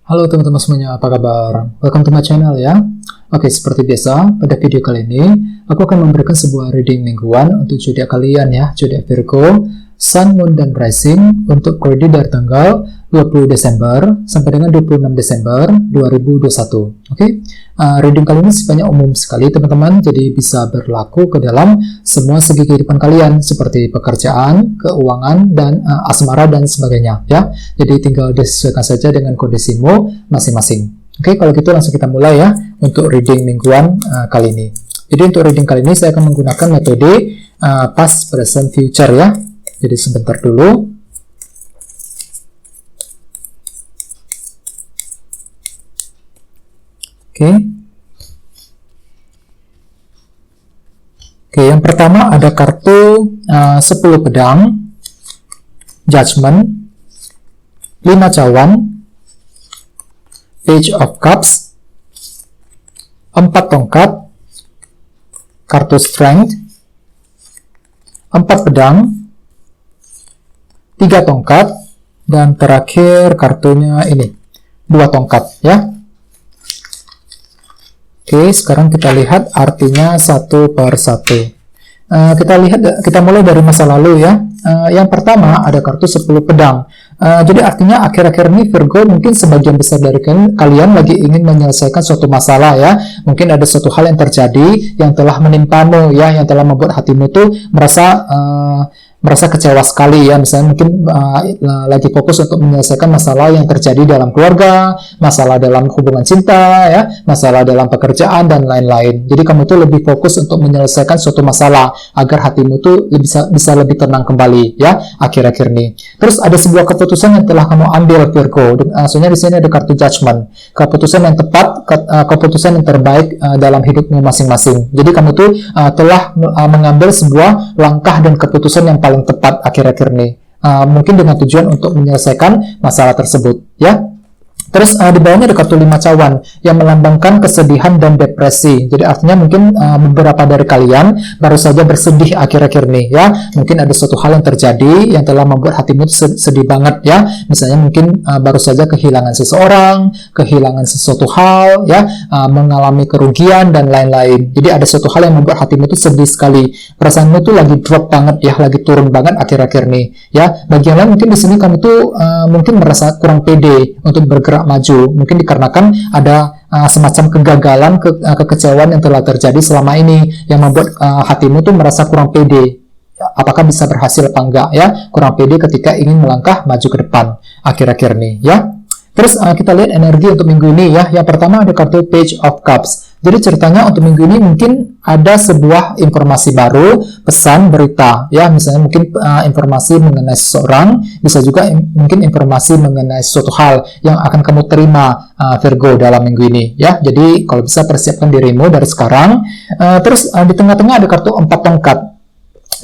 Halo teman-teman semuanya, apa kabar? Welcome to my channel ya. Oke, seperti biasa, pada video kali ini aku akan memberikan sebuah reading mingguan untuk zodiak kalian ya, zodiak Virgo, Sun, Moon, dan Rising untuk periode dari tanggal 20 Desember sampai dengan 26 Desember 2021. Oke, reading kali ini sifatnya umum sekali teman-teman, jadi bisa berlaku ke dalam semua segi kehidupan kalian seperti pekerjaan, keuangan, dan asmara dan sebagainya ya. Jadi tinggal disesuaikan saja dengan kondisimu masing-masing. Oke, kalau gitu langsung kita mulai ya untuk reading mingguan kali ini. Jadi untuk reading kali ini saya akan menggunakan metode past, present, future ya. Jadi sebentar dulu. Oke, yang pertama ada kartu 10 pedang, Judgment, 5 cawan, Page of Cups, 4 tongkat, kartu Strength, 4 pedang, 3 tongkat, dan terakhir kartunya ini 2 tongkat ya. Oke, sekarang kita lihat artinya satu per satu. Kita mulai dari masa lalu ya. Yang pertama ada kartu 10 pedang. Jadi artinya akhir-akhir ini Virgo mungkin sebagian besar dari kalian lagi ingin menyelesaikan suatu masalah ya. Mungkin ada suatu hal yang terjadi yang telah menimpamu ya, yang telah membuat hatimu tuh merasa kecewa sekali ya. Misalnya mungkin lagi fokus untuk menyelesaikan masalah yang terjadi dalam keluarga, masalah dalam hubungan cinta ya, masalah dalam pekerjaan dan lain-lain. Jadi kamu tuh lebih fokus untuk menyelesaikan suatu masalah agar hatimu tuh bisa lebih tenang kembali ya akhir-akhir ini. Terus ada sebuah keputusan yang telah kamu ambil Virgo. Maksudnya di sini ada kartu Judgment. Keputusan yang tepat, keputusan yang terbaik dalam hidupmu masing-masing. Jadi kamu tuh telah mengambil sebuah langkah dan keputusan yang paling tepat akhir-akhir ini, mungkin dengan tujuan untuk menyelesaikan masalah tersebut ya. Terus di bawahnya ada kartu 5 cawan yang melambangkan kesedihan dan depresi. Jadi artinya mungkin beberapa dari kalian baru saja bersedih akhir-akhir ini ya. Mungkin ada suatu hal yang terjadi yang telah membuat hatimu sedih banget ya. Misalnya mungkin baru saja kehilangan seseorang, kehilangan sesuatu hal ya, mengalami kerugian dan lain-lain. Jadi ada suatu hal yang membuat hatimu itu sedih sekali. Perasaanmu tuh lagi drop banget ya, lagi turun banget akhir-akhir ini ya. Bagian lain mungkin di sini kamu tuh mungkin merasa kurang pede untuk bergerak maju, mungkin dikarenakan ada semacam kegagalan, kekecewaan yang telah terjadi selama ini yang membuat hatimu tuh merasa kurang pede. Apakah bisa berhasil apa enggak ya? Kurang pede ketika ingin melangkah maju ke depan akhir-akhir ini ya. Terus kita lihat energi untuk minggu ini ya. Yang pertama ada kartu Page of Cups. Jadi ceritanya untuk minggu ini mungkin ada sebuah informasi baru, pesan, berita ya. Misalnya mungkin informasi mengenai seseorang, bisa juga mungkin informasi mengenai suatu hal yang akan kamu terima Virgo dalam minggu ini ya. Jadi kalau bisa persiapkan dirimu dari sekarang. Terus di tengah-tengah ada kartu 4 tongkat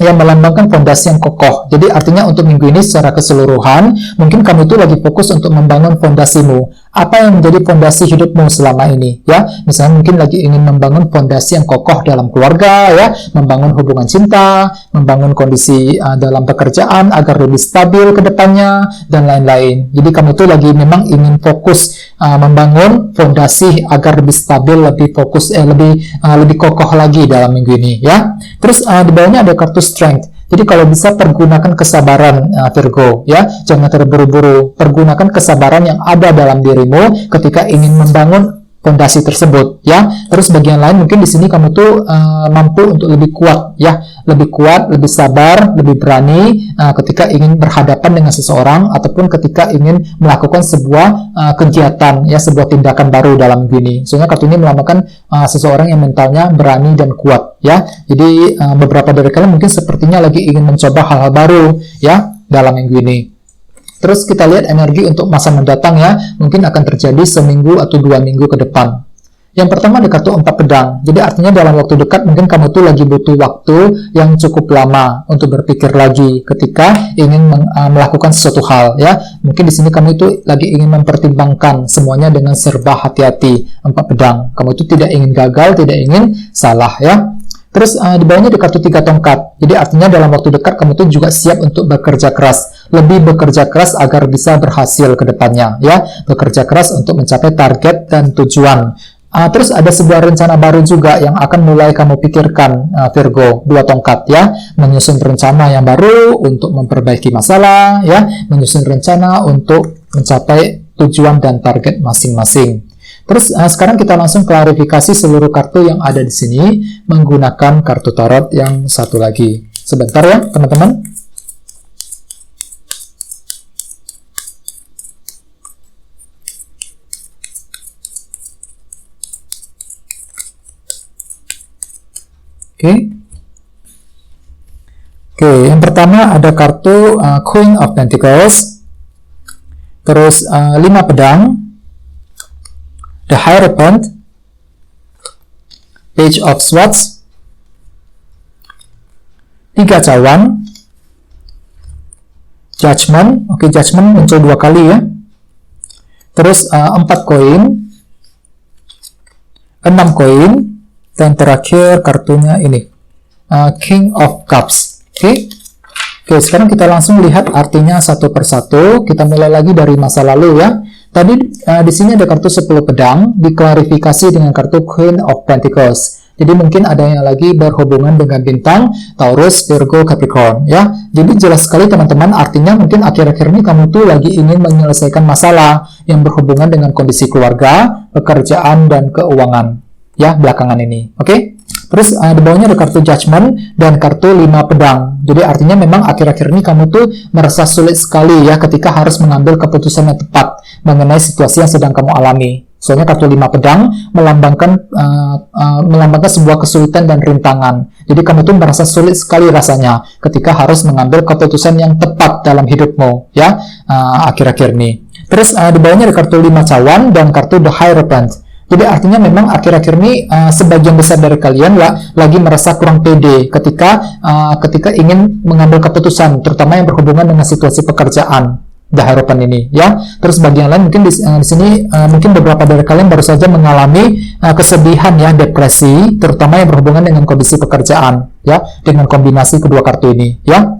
yang melambangkan fondasi yang kokoh. Jadi artinya untuk minggu ini secara keseluruhan, mungkin kamu itu lagi fokus untuk membangun fondasimu. Apa yang menjadi fondasi hidupmu selama ini ya? Misalnya mungkin lagi ingin membangun fondasi yang kokoh dalam keluarga ya, membangun hubungan cinta, membangun kondisi dalam pekerjaan agar lebih stabil ke depannya dan lain-lain. Jadi kamu itu lagi memang ingin fokus membangun fondasi agar lebih stabil, lebih fokus lebih kokoh lagi dalam minggu ini ya. Terus di bawahnya ada kartu Strength. Jadi kalau bisa pergunakan kesabaran Virgo ya, jangan terburu-buru. Pergunakan kesabaran yang ada dalam dirimu ketika ingin membangun fondasi tersebut ya. Terus bagian lain mungkin di sini kamu tuh mampu untuk lebih kuat ya, lebih kuat, lebih sabar, lebih berani ketika ingin berhadapan dengan seseorang ataupun ketika ingin melakukan sebuah kegiatan ya, sebuah tindakan baru dalam minggu ini. Soalnya kartu ini melambangkan seseorang yang mentalnya berani dan kuat ya. Jadi beberapa dari kalian mungkin sepertinya lagi ingin mencoba hal-hal baru ya dalam minggu ini. Terus kita lihat energi untuk masa mendatang ya, mungkin akan terjadi seminggu atau 2 minggu ke depan. Yang pertama ada kartu 4 pedang. Jadi artinya dalam waktu dekat mungkin kamu tuh lagi butuh waktu yang cukup lama untuk berpikir lagi ketika ingin melakukan sesuatu hal ya. Mungkin di sini kamu itu lagi ingin mempertimbangkan semuanya dengan serba hati-hati. 4 pedang. Kamu itu tidak ingin gagal, tidak ingin salah ya. Terus di bawahnya ada kartu 3 tongkat. Jadi artinya dalam waktu dekat kamu tuh juga siap untuk bekerja keras. lebih bekerja keras agar bisa berhasil ke depannya, ya. Bekerja keras untuk mencapai target dan tujuan. Terus ada sebuah rencana baru juga yang akan mulai kamu pikirkan, Virgo, 2 tongkat, ya. Menyusun rencana yang baru untuk memperbaiki masalah, ya. Menyusun rencana untuk mencapai tujuan dan target masing-masing. Terus sekarang kita langsung klarifikasi seluruh kartu yang ada di sini menggunakan kartu tarot yang satu lagi. Sebentar ya, teman-teman. Oke, yang pertama ada kartu Queen of Pentacles, terus 5 pedang, The Hierophant, Page of Swords, 3 cawan, Judgment. Oke, Judgment muncul 2 kali ya. Terus 4 koin, 6 koin, dan terakhir kartunya ini, King of Cups. Oke, sekarang kita langsung lihat artinya satu persatu. Kita mulai lagi dari masa lalu ya. Tadi di sini ada kartu 10 pedang, diklarifikasi dengan kartu Queen of Pentacles. Jadi mungkin ada yang lagi berhubungan dengan bintang Taurus, Virgo, Capricorn ya. Jadi jelas sekali teman-teman, artinya mungkin akhir-akhir ini kamu tuh lagi ingin menyelesaikan masalah yang berhubungan dengan kondisi keluarga, pekerjaan, dan keuangan ya belakangan ini. Oke? Terus di bawahnya ada kartu Judgment dan kartu 5 pedang. Jadi artinya memang akhir-akhir ini kamu tuh merasa sulit sekali ya ketika harus mengambil keputusan yang tepat mengenai situasi yang sedang kamu alami. Soalnya kartu 5 pedang melambangkan sebuah kesulitan dan rintangan. Jadi kamu tuh merasa sulit sekali rasanya ketika harus mengambil keputusan yang tepat dalam hidupmu ya akhir-akhir ini. Terus di bawahnya ada kartu 5 cawan dan kartu The Hierophant. Jadi artinya memang akhir-akhir ini sebagian besar dari kalian lagi merasa kurang pede ketika ingin mengambil keputusan, terutama yang berhubungan dengan situasi pekerjaan, The Hierophant ini, ya. Terus bagian lain mungkin di sini mungkin beberapa dari kalian baru saja mengalami kesedihan ya, depresi, terutama yang berhubungan dengan kondisi pekerjaan, ya, dengan kombinasi kedua kartu ini, ya.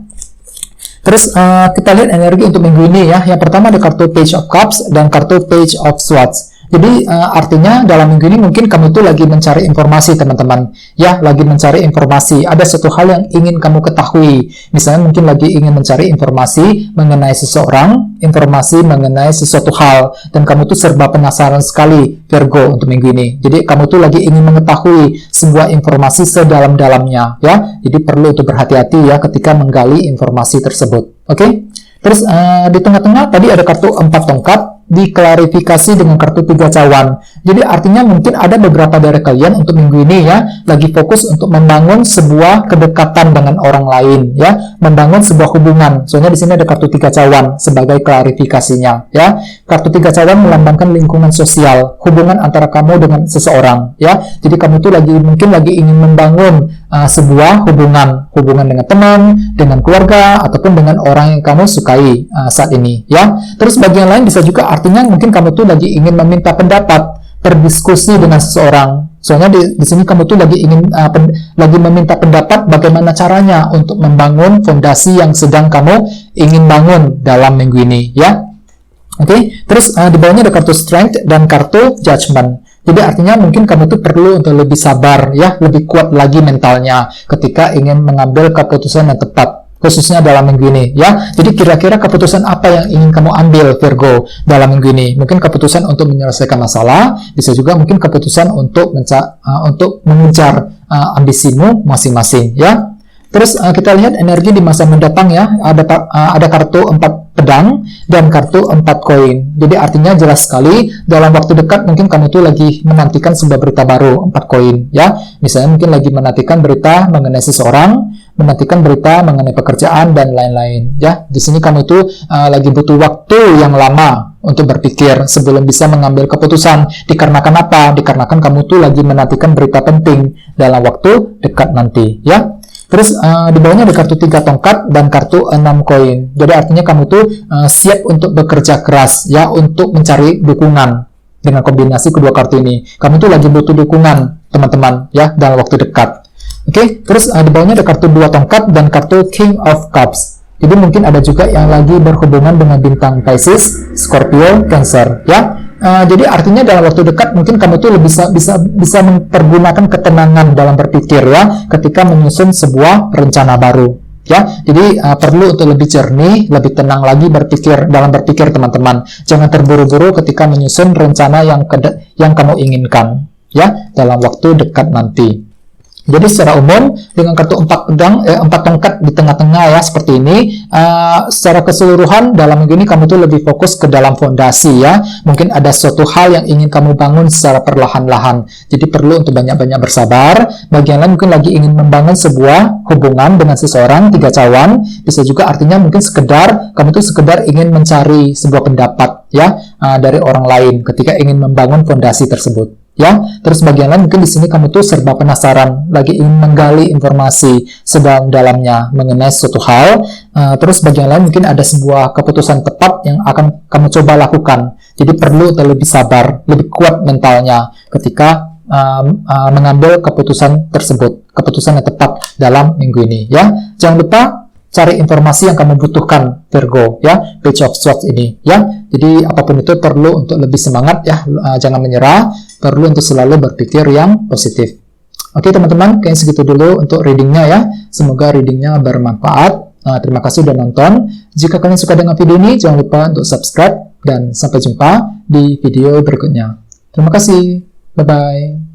Terus kita lihat energi untuk minggu ini ya. Yang pertama ada kartu Page of Cups dan kartu Page of Swords. Jadi artinya dalam minggu ini mungkin kamu tuh lagi mencari informasi teman-teman ya, lagi mencari informasi, ada satu hal yang ingin kamu ketahui, misalnya mungkin lagi ingin mencari informasi mengenai seseorang, informasi mengenai sesuatu hal, dan kamu tuh serba penasaran sekali Virgo untuk minggu ini. Jadi kamu tuh lagi ingin mengetahui sebuah informasi sedalam-dalamnya ya, jadi perlu untuk berhati-hati ya ketika menggali informasi tersebut. Oke? Terus di tengah-tengah tadi ada kartu 4 tongkat, diklarifikasi dengan kartu 3 cawan. Jadi artinya mungkin ada beberapa dari kalian untuk minggu ini ya lagi fokus untuk membangun sebuah kedekatan dengan orang lain ya, membangun sebuah hubungan. Soalnya di sini ada kartu 3 cawan sebagai klarifikasinya ya. Kartu 3 cawan melambangkan lingkungan sosial, hubungan antara kamu dengan seseorang ya. Jadi kamu tuh mungkin lagi ingin membangun sebuah hubungan dengan teman, dengan keluarga, ataupun dengan orang yang kamu sukai saat ini ya. Terus bagian lain bisa juga artinya mungkin kamu tuh lagi ingin meminta pendapat, berdiskusi dengan seseorang. Soalnya di sini kamu tuh lagi ingin lagi meminta pendapat bagaimana caranya untuk membangun fondasi yang sedang kamu ingin bangun dalam minggu ini ya. Oke, terus di bawahnya ada kartu Strength dan kartu Judgment. Jadi artinya mungkin kamu tuh perlu untuk lebih sabar ya, lebih kuat lagi mentalnya ketika ingin mengambil keputusan yang tepat, khususnya dalam minggu ini ya. Jadi kira-kira keputusan apa yang ingin kamu ambil Virgo dalam minggu ini? Mungkin keputusan untuk menyelesaikan masalah, bisa juga mungkin keputusan untuk mengejar ambisimu masing-masing ya. Terus kita lihat energi di masa mendatang ya, ada kartu 4 pedang dan kartu 4 koin. Jadi artinya jelas sekali dalam waktu dekat mungkin kamu tuh lagi menantikan sebuah berita baru, 4 koin ya. Misalnya mungkin lagi menantikan berita mengenai seseorang, menantikan berita mengenai pekerjaan dan lain-lain ya. Di sini kamu tuh lagi butuh waktu yang lama untuk berpikir sebelum bisa mengambil keputusan. Dikarenakan apa? Dikarenakan kamu tuh lagi menantikan berita penting dalam waktu dekat nanti ya. Terus di bawahnya ada kartu 3 tongkat dan kartu 6 koin. Jadi artinya kamu tuh siap untuk bekerja keras ya, untuk mencari dukungan dengan kombinasi kedua kartu ini. Kamu tuh lagi butuh dukungan teman-teman ya dalam waktu dekat. Oke, terus di bawahnya ada kartu 2 tongkat dan kartu King of Cups. Jadi mungkin ada juga yang lagi berhubungan dengan bintang Pisces, Scorpio, Cancer, ya. Jadi artinya dalam waktu dekat mungkin kamu tuh bisa mempergunakan ketenangan dalam berpikir ya, ketika menyusun sebuah rencana baru. Ya, jadi perlu untuk lebih jernih, lebih tenang lagi dalam berpikir teman-teman. Jangan terburu-buru ketika menyusun rencana yang kamu inginkan ya dalam waktu dekat nanti. Jadi secara umum dengan kartu 4 tongkat di tengah-tengah ya seperti ini, secara keseluruhan dalam minggu ini kamu tuh lebih fokus ke dalam fondasi ya. Mungkin ada suatu hal yang ingin kamu bangun secara perlahan-lahan. Jadi perlu untuk banyak-banyak bersabar. Bagi yang lain mungkin lagi ingin membangun sebuah hubungan dengan seseorang, 3 cawan. Bisa juga artinya mungkin kamu tuh sekedar ingin mencari sebuah pendapat ya dari orang lain ketika ingin membangun fondasi tersebut. Ya, terus bagian lain mungkin di sini kamu tuh serba penasaran, lagi ingin menggali informasi sedalam-dalamnya mengenai suatu hal. Terus bagian lain mungkin ada sebuah keputusan tepat yang akan kamu coba lakukan. Jadi perlu lebih sabar, lebih kuat mentalnya ketika mengambil keputusan tersebut, keputusan yang tepat dalam minggu ini. Ya, jangan lupa cari informasi yang kamu butuhkan, Virgo, ya, Page of Swords ini, ya. Jadi apapun itu perlu untuk lebih semangat, ya, jangan menyerah, perlu untuk selalu berpikir yang positif. Oke, teman-teman, kayaknya segitu dulu untuk readingnya, ya. Semoga readingnya bermanfaat. Terima kasih sudah nonton. Jika kalian suka dengan video ini, jangan lupa untuk subscribe, dan sampai jumpa di video berikutnya. Terima kasih, bye-bye.